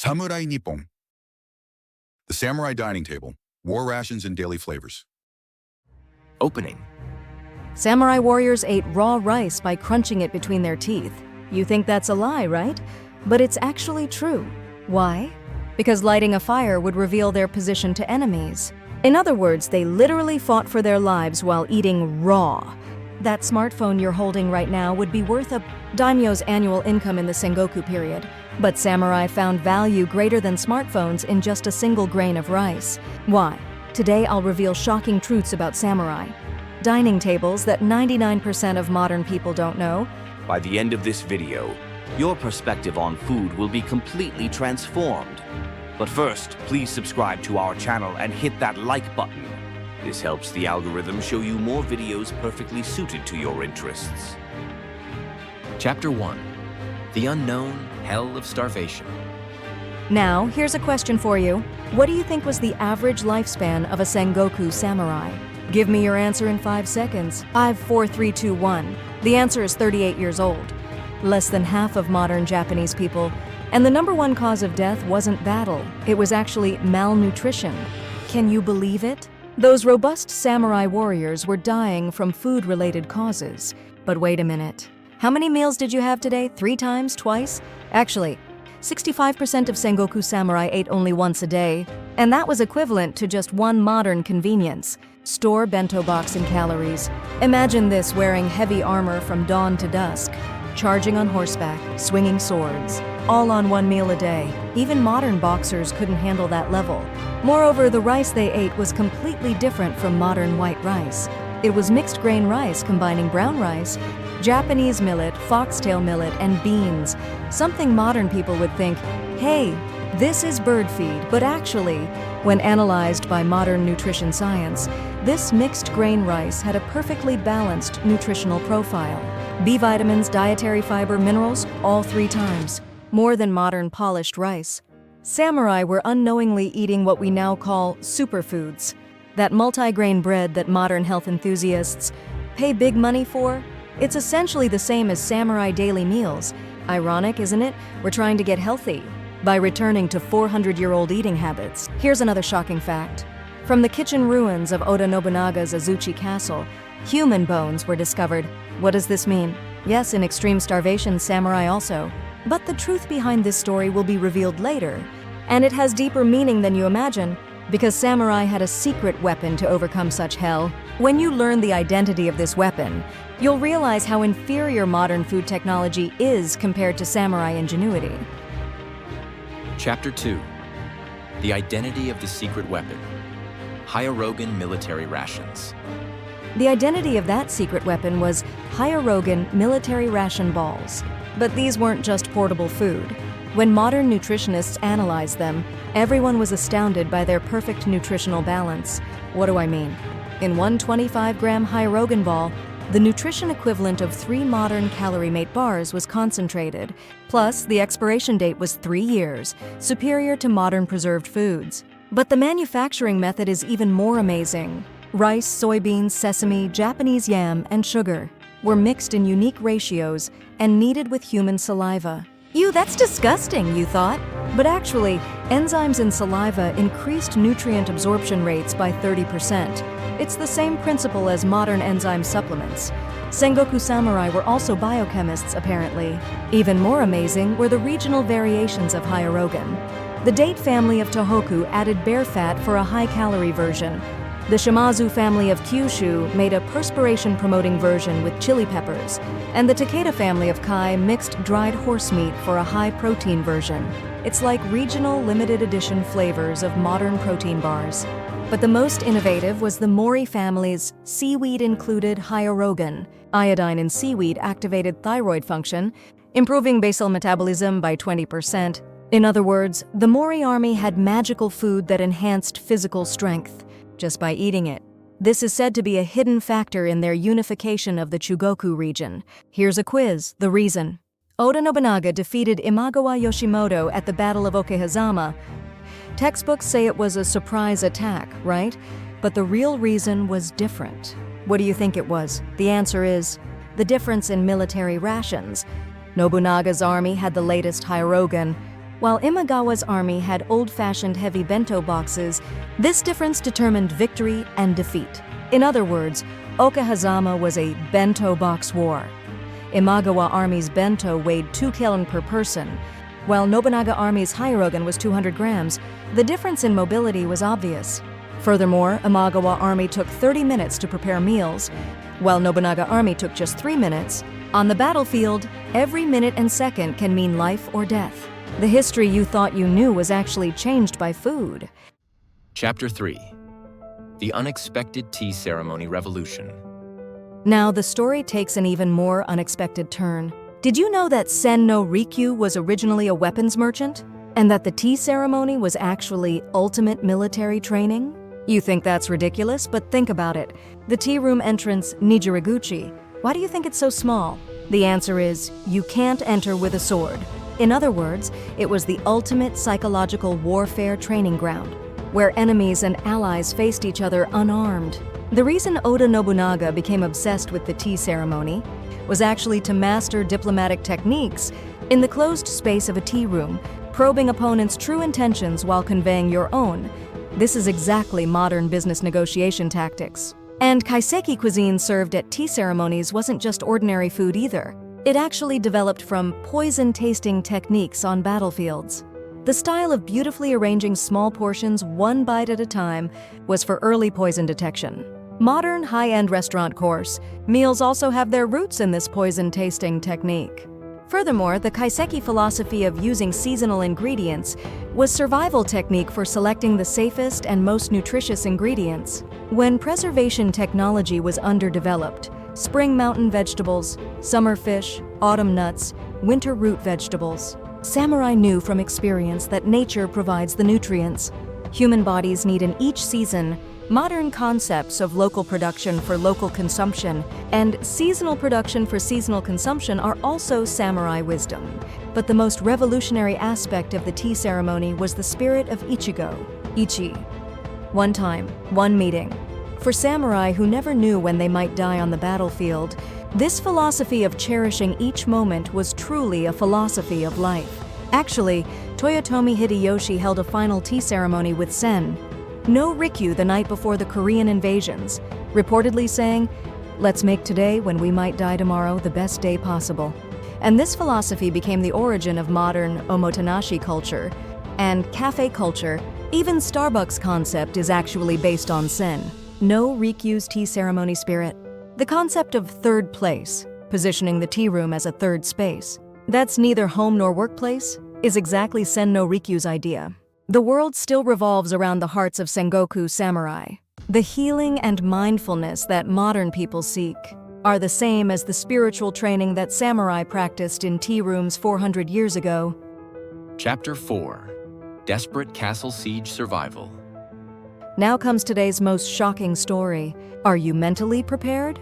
Samurai Nippon. The Samurai Dining Table, War Rations and Daily Flavors. Opening. Samurai warriors ate raw rice by crunching it between their teeth. You think that's a lie, right? But it's actually true. Why? Because lighting a fire would reveal their position to enemies. In other words, they literally fought for their lives while eating raw. That smartphone you're holding right now would be worth a daimyo's annual income in the Sengoku period. But samurai found value greater than smartphones in just a single grain of rice. Why? Today I'll reveal shocking truths about samurai. Dining tables that 99% of modern people don't know. By the end of this video, your perspective on food will be completely transformed. But first, please subscribe to our channel and hit that like button. This helps the algorithm show you more videos perfectly suited to your interests. Chapter 1. The Unknown Hell of Starvation. Now, here's a question for you. What do you think was the average lifespan of a Sengoku samurai? Give me your answer in 5 seconds. 5, 4, 3, 2, 1. The answer is 38 years old. Less than half of modern Japanese people. And the number one cause of death wasn't battle. It was actually malnutrition. Can you believe it? Those robust samurai warriors were dying from food-related causes. But wait a minute. How many meals did you have today? 3 times? Twice? Actually, 65% of Sengoku samurai ate only once a day, and that was equivalent to just one modern convenience: store bento box and calories. Imagine this wearing heavy armor from dawn to dusk, charging on horseback, swinging swords, all on one meal a day. Even modern boxers couldn't handle that level. Moreover, the rice they ate was completely different from modern white rice. It was mixed grain rice combining brown rice, Japanese millet, foxtail millet, and beans. Something modern people would think, hey, this is bird feed. But actually, when analyzed by modern nutrition science, this mixed grain rice had a perfectly balanced nutritional profile. B vitamins, dietary fiber, minerals, all 3 times. More than modern polished rice. Samurai were unknowingly eating what we now call superfoods. That multi-grain bread that modern health enthusiasts pay big money for? It's essentially the same as samurai daily meals. Ironic, isn't it? We're trying to get healthy by returning to 400-year-old eating habits. Here's another shocking fact. From the kitchen ruins of Oda Nobunaga's Azuchi Castle, human bones were discovered. What does this mean? Yes, in extreme starvation, samurai also. But the truth behind this story will be revealed later, and it has deeper meaning than you imagine, because samurai had a secret weapon to overcome such hell. When you learn the identity of this weapon, you'll realize how inferior modern food technology is compared to samurai ingenuity. Chapter 2. The Identity of the Secret Weapon. Hyorugan Military Rations. The identity of that secret weapon was Hyorugan military ration balls. But these weren't just portable food. When modern nutritionists analyzed them, everyone was astounded by their perfect nutritional balance. What do I mean? In one 25-gram Hyorugan ball, the nutrition equivalent of 3 modern Calorie-Mate bars was concentrated. Plus, the expiration date was 3 years, superior to modern preserved foods. But the manufacturing method is even more amazing. Rice, soybeans, sesame, Japanese yam, and sugar were mixed in unique ratios and kneaded with human saliva. Ew, that's disgusting, you thought. But actually, enzymes in saliva increased nutrient absorption rates by 30%. It's the same principle as modern enzyme supplements. Sengoku samurai were also biochemists, apparently. Even more amazing were the regional variations of Hyorugan. The date family of Tohoku added bear fat for a high-calorie version. The Shimazu family of Kyushu made a perspiration-promoting version with chili peppers, and the Takeda family of Kai mixed dried horse meat for a high-protein version. It's like regional limited edition flavors of modern protein bars. But the most innovative was the Mori family's seaweed-included Hyorugan. Iodine in seaweed activated thyroid function, improving basal metabolism by 20%. In other words, the Mori army had magical food that enhanced physical strength just by eating it. This is said to be a hidden factor in their unification of the Chugoku region. Here's a quiz, the reason. Oda Nobunaga defeated Imagawa Yoshimoto at the Battle of Okehazama. Textbooks say it was a surprise attack, right? But the real reason was different. What do you think it was? The answer is the difference in military rations. Nobunaga's army had the latest Hyorugan, While Imagawa's army had old-fashioned heavy bento boxes, this difference determined victory and defeat. In other words, Okahazama was a bento box war. Imagawa army's bento weighed 2 kilon per person, while Nobunaga army's hyogen was 200 grams. The difference in mobility was obvious. Furthermore, Imagawa army took 30 minutes to prepare meals, while Nobunaga army took just 3 minutes. On the battlefield, every minute and second can mean life or death. The history you thought you knew was actually changed by food. Chapter 3. The Unexpected Tea Ceremony Revolution. Now, the story takes an even more unexpected turn. Did you know that Sen no Rikyu was originally a weapons merchant? And that the tea ceremony was actually ultimate military training? You think that's ridiculous, but think about it. The tea room entrance, Nijiraguchi, why do you think it's so small? The answer is, you can't enter with a sword. In other words, it was the ultimate psychological warfare training ground, where enemies and allies faced each other unarmed. The reason Oda Nobunaga became obsessed with the tea ceremony was actually to master diplomatic techniques in the closed space of a tea room, probing opponents' true intentions while conveying your own. This is exactly modern business negotiation tactics. And kaiseki cuisine served at tea ceremonies wasn't just ordinary food either. It actually developed from poison-tasting techniques on battlefields. The style of beautifully arranging small portions one bite at a time was for early poison detection. Modern high-end restaurant course meals also have their roots in this poison-tasting technique. Furthermore, the kaiseki philosophy of using seasonal ingredients was survival technique for selecting the safest and most nutritious ingredients. When preservation technology was underdeveloped, spring mountain vegetables, summer fish, autumn nuts, winter root vegetables, samurai knew from experience that nature provides the nutrients human bodies need in each season. Modern concepts of local production for local consumption and seasonal production for seasonal consumption are also samurai wisdom. But the most revolutionary aspect of the tea ceremony was the spirit of Ichigo, Ichi. One time, one meeting. For samurai who never knew when they might die on the battlefield, this philosophy of cherishing each moment was truly a philosophy of life. Actually, Toyotomi Hideyoshi held a final tea ceremony with Sen no Rikyu the night before the Korean invasions, reportedly saying, "Let's make today, when we might die tomorrow, the best day possible." And this philosophy became the origin of modern omotenashi culture and cafe culture. Even Starbucks' concept is actually based on Sen no Rikyu's tea ceremony spirit. The concept of third place, positioning the tea room as a third space, that's neither home nor workplace, is exactly Sen no Rikyu's idea. The world still revolves around the hearts of Sengoku samurai. The healing and mindfulness that modern people seek are the same as the spiritual training that samurai practiced in tea rooms 400 years ago. Chapter 4. Desperate Castle Siege Survival. Now comes today's most shocking story. Are you mentally prepared?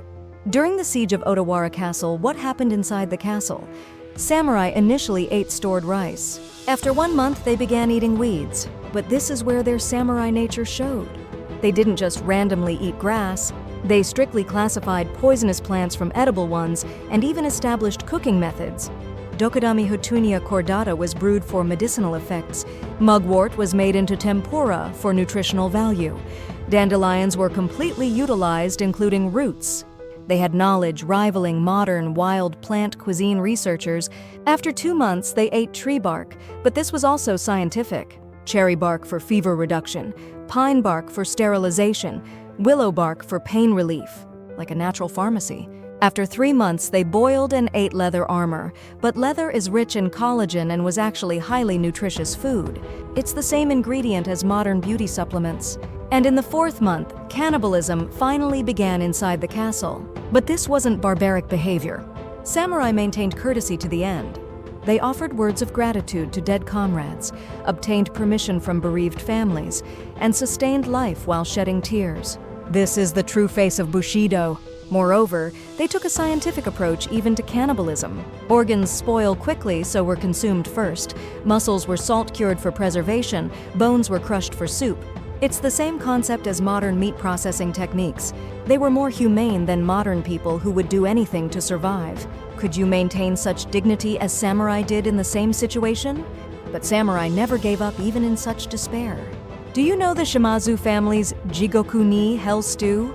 During the siege of Odawara Castle, what happened inside the castle? Samurai initially ate stored rice. After 1 month, they began eating weeds. But this is where their samurai nature showed. They didn't just randomly eat grass. They strictly classified poisonous plants from edible ones and even established cooking methods. Dokudami Hutunia cordata was brewed for medicinal effects. Mugwort was made into tempura for nutritional value. Dandelions were completely utilized, including roots. They had knowledge rivaling modern wild plant cuisine researchers. After 2 months, they ate tree bark, but this was also scientific. Cherry bark for fever reduction, pine bark for sterilization, willow bark for pain relief, like a natural pharmacy. After 3 months, they boiled and ate leather armor, but leather is rich in collagen and was actually highly nutritious food. It's the same ingredient as modern beauty supplements. And in the 4th month, cannibalism finally began inside the castle. But this wasn't barbaric behavior. Samurai maintained courtesy to the end. They offered words of gratitude to dead comrades, obtained permission from bereaved families, and sustained life while shedding tears. This is the true face of Bushido. Moreover, they took a scientific approach even to cannibalism. Organs spoil quickly, so were consumed first. Muscles were salt-cured for preservation. Bones were crushed for soup. It's the same concept as modern meat processing techniques. They were more humane than modern people who would do anything to survive. Could you maintain such dignity as samurai did in the same situation? But samurai never gave up even in such despair. Do you know the Shimazu family's Jigoku-ni Hell Stew?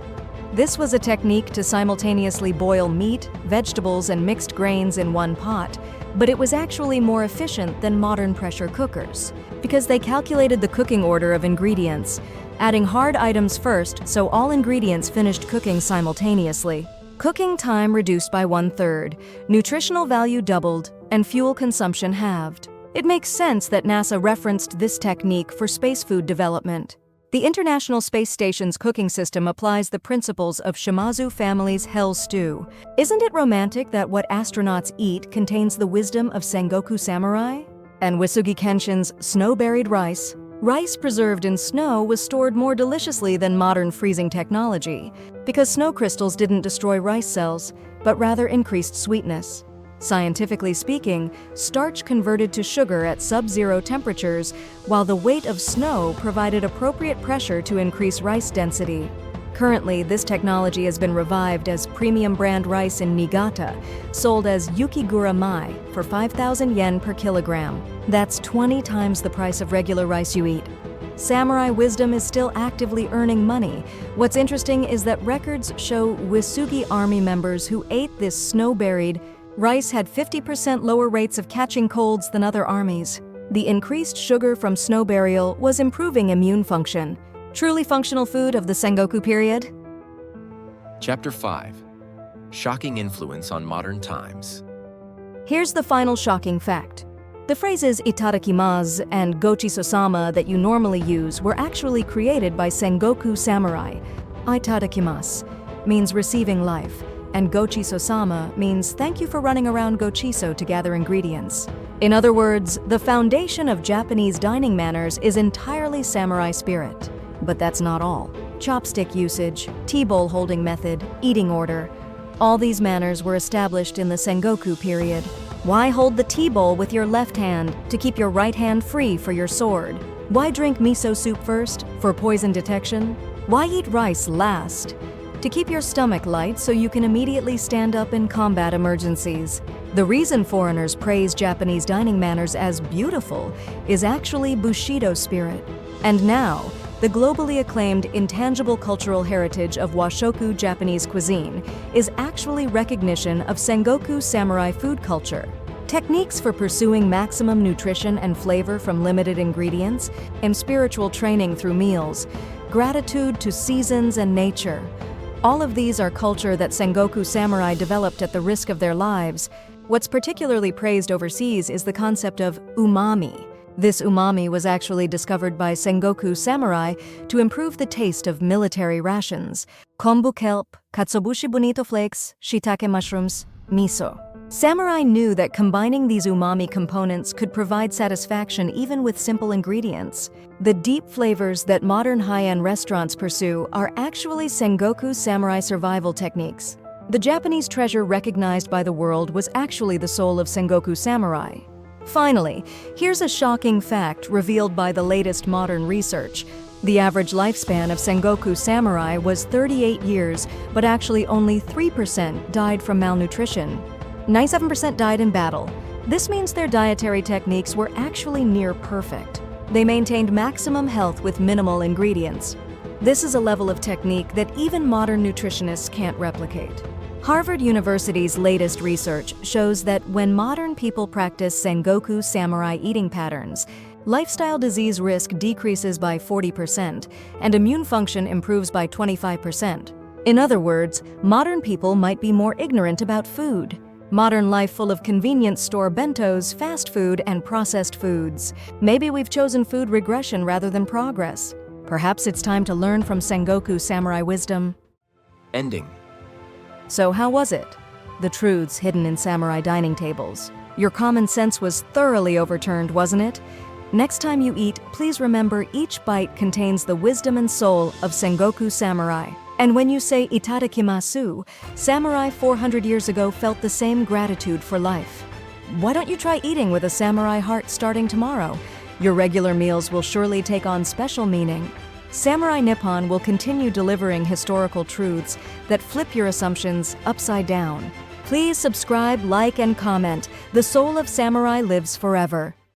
This was a technique to simultaneously boil meat, vegetables, and mixed grains in one pot, but it was actually more efficient than modern pressure cookers, because they calculated the cooking order of ingredients, adding hard items first so all ingredients finished cooking simultaneously. Cooking time reduced by 1/3, nutritional value doubled, and fuel consumption halved. It makes sense that NASA referenced this technique for space food development. The International Space Station's cooking system applies the principles of Shimazu family's Hell Stew. Isn't it romantic that what astronauts eat contains the wisdom of Sengoku Samurai? And Wisugi Kenshin's snow-buried rice. Rice preserved in snow was stored more deliciously than modern freezing technology, because snow crystals didn't destroy rice cells, but rather increased sweetness. Scientifically speaking, starch converted to sugar at sub-zero temperatures, while the weight of snow provided appropriate pressure to increase rice density. Currently, this technology has been revived as premium brand rice in Niigata, sold as Yukigura Mai for 5,000 yen per kilogram. That's 20 times the price of regular rice you eat. Samurai wisdom is still actively earning money. What's interesting is that records show Wisugi army members who ate this snow-buried rice had 50% lower rates of catching colds than other armies. The increased sugar from snow burial was improving immune function. Truly functional food of the Sengoku period? Chapter 5. Shocking Influence on Modern Times. Here's the final shocking fact. The phrases itadakimasu and gochiso-sama that you normally use were actually created by Sengoku samurai. Itadakimasu means receiving life, and gochiso-sama means thank you for running around Gochiso to gather ingredients. In other words, the foundation of Japanese dining manners is entirely samurai spirit. But that's not all. Chopstick usage, tea bowl holding method, eating order. All these manners were established in the Sengoku period. Why hold the tea bowl with your left hand to keep your right hand free for your sword? Why drink miso soup first for poison detection? Why eat rice last? To keep your stomach light so you can immediately stand up in combat emergencies. The reason foreigners praise Japanese dining manners as beautiful is actually Bushido spirit. And now, the globally acclaimed intangible cultural heritage of Washoku Japanese cuisine is actually recognition of Sengoku samurai food culture. Techniques for pursuing maximum nutrition and flavor from limited ingredients, and spiritual training through meals, gratitude to seasons and nature. All of these are culture that Sengoku samurai developed at the risk of their lives. What's particularly praised overseas is the concept of umami. This umami was actually discovered by Sengoku samurai to improve the taste of military rations: kombu kelp, katsuobushi bonito flakes, shiitake mushrooms, miso. Samurai knew that combining these umami components could provide satisfaction even with simple ingredients. The deep flavors that modern high-end restaurants pursue are actually Sengoku samurai survival techniques. The Japanese treasure recognized by the world was actually the soul of Sengoku samurai. Finally, here's a shocking fact revealed by the latest modern research. The average lifespan of Sengoku samurai was 38 years, but actually only 3% died from malnutrition. 97% died in battle. This means their dietary techniques were actually near perfect. They maintained maximum health with minimal ingredients. This is a level of technique that even modern nutritionists can't replicate. Harvard University's latest research shows that when modern people practice Sengoku samurai eating patterns, lifestyle disease risk decreases by 40% and immune function improves by 25%. In other words, modern people might be more ignorant about food. Modern life full of convenience store bentos, fast food, and processed foods. Maybe we've chosen food regression rather than progress. Perhaps it's time to learn from Sengoku samurai wisdom. Ending. So how was it? The truths hidden in samurai dining tables. Your common sense was thoroughly overturned, wasn't it? Next time you eat, please remember each bite contains the wisdom and soul of Sengoku samurai. And when you say itadakimasu, samurai 400 years ago felt the same gratitude for life. Why don't you try eating with a samurai heart starting tomorrow? Your regular meals will surely take on special meaning. Samurai Nippon will continue delivering historical truths that flip your assumptions upside down. Please subscribe, like, and comment. The soul of samurai lives forever.